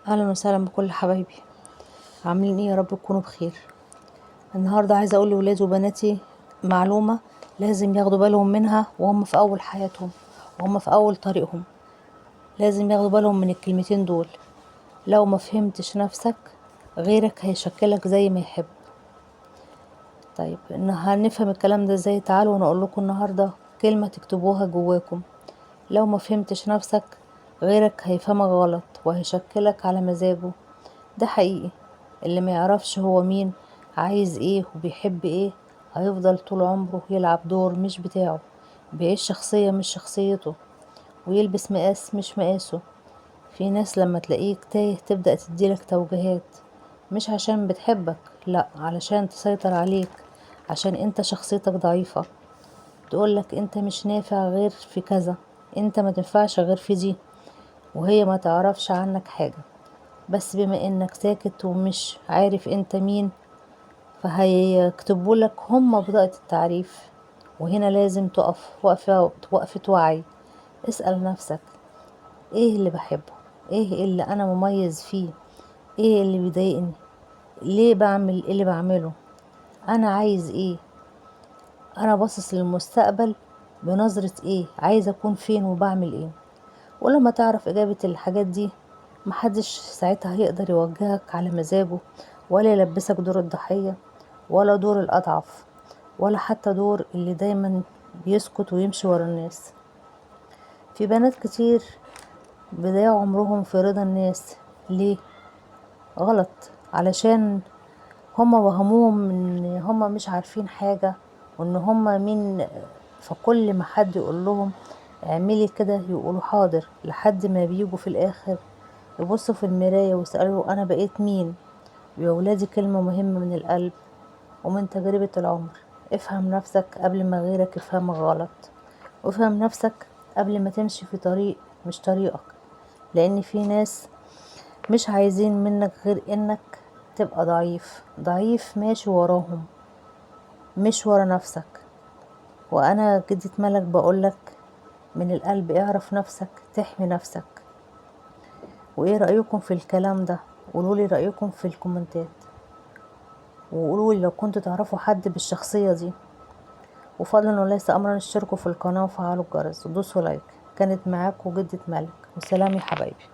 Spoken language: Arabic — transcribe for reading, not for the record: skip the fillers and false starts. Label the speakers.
Speaker 1: اهلا وسهلا بكل حبايبي. عاملين ايه؟ يا رب تكونوا بخير. النهارده عايزه اقول لولادي وبناتي معلومه لازم ياخدوا بالهم منها وهم في اول حياتهم وهم في اول طريقهم. لازم ياخدوا بالهم من الكلمتين دول. لو ما فهمتش نفسك غيرك هيشكلك زي ما يحب. طيب هنفهم الكلام ده ازاي؟ تعالوا وانا اقول لكم النهارده كلمه تكتبوها جواكم. لو ما فهمتش نفسك غيرك هيفهمك غلط وهيشكلك على مزاجه. ده حقيقي. اللي ما يعرفش هو مين، عايز ايه وبيحب ايه، هيفضل طول عمره يلعب دور مش بتاعه، بيعيش شخصية مش شخصيته، ويلبس مقاس مش مقاسه. في ناس لما تلاقيك تايه تبدأ تديلك توجيهات، مش عشان بتحبك، لا، علشان تسيطر عليك، عشان انت شخصيتك ضعيفة. تقولك انت مش نافع غير في كذا، انت ما تنفعش غير في دي، وهي ما تعرفش عنك حاجة. بس بما انك ساكت ومش عارف انت مين، فهيكتبولك هما بطاقة التعريف. وهنا لازم تقف وقفة وعي. اسأل نفسك، ايه اللي بحبه؟ ايه اللي انا مميز فيه؟ ايه اللي بيضايقني؟ ليه بعمل اللي بعمله؟ انا عايز ايه؟ انا باصص للمستقبل بنظرة ايه؟ عايز اكون فين وبعمل ايه؟ ولما تعرف إجابة الحاجات دي محدش ساعتها هيقدر يوجهك على مزاجه، ولا يلبسك دور الضحية، ولا دور الأضعف، ولا حتى دور اللي دايما بيسكت ويمشي ورا الناس. في بنات كتير بيضيعوا عمرهم في رضا الناس. ليه؟ غلط. علشان هما وهموهم ان هما مش عارفين حاجة، وان هما مين. فكل ما حد يقول لهم اعملي كده يقولوا حاضر، لحد ما بيجوا في الاخر يبصوا في المراية ويسألوا انا بقيت مين. يا ولادي كلمة مهمة من القلب ومن تجربة العمر. افهم نفسك قبل ما غيرك يفهمك غلط، وافهم نفسك قبل ما تمشي في طريق مش طريقك. لان في ناس مش عايزين منك غير انك تبقى ضعيف ضعيف ماشي وراهم، مش ورا نفسك. وانا جدة ملك بقولك من القلب، اعرف نفسك تحمي نفسك. وايه رأيكم في الكلام ده؟ قولولي رأيكم في الكومنتات، وقولولي لو كنتوا تعرفوا حد بالشخصية دي. وفضلا وليس امرا اشتركوا في القناة وفعلوا الجرس ودوسوا لايك. كانت معاكم جدة ملك، وسلام يا حبايبي.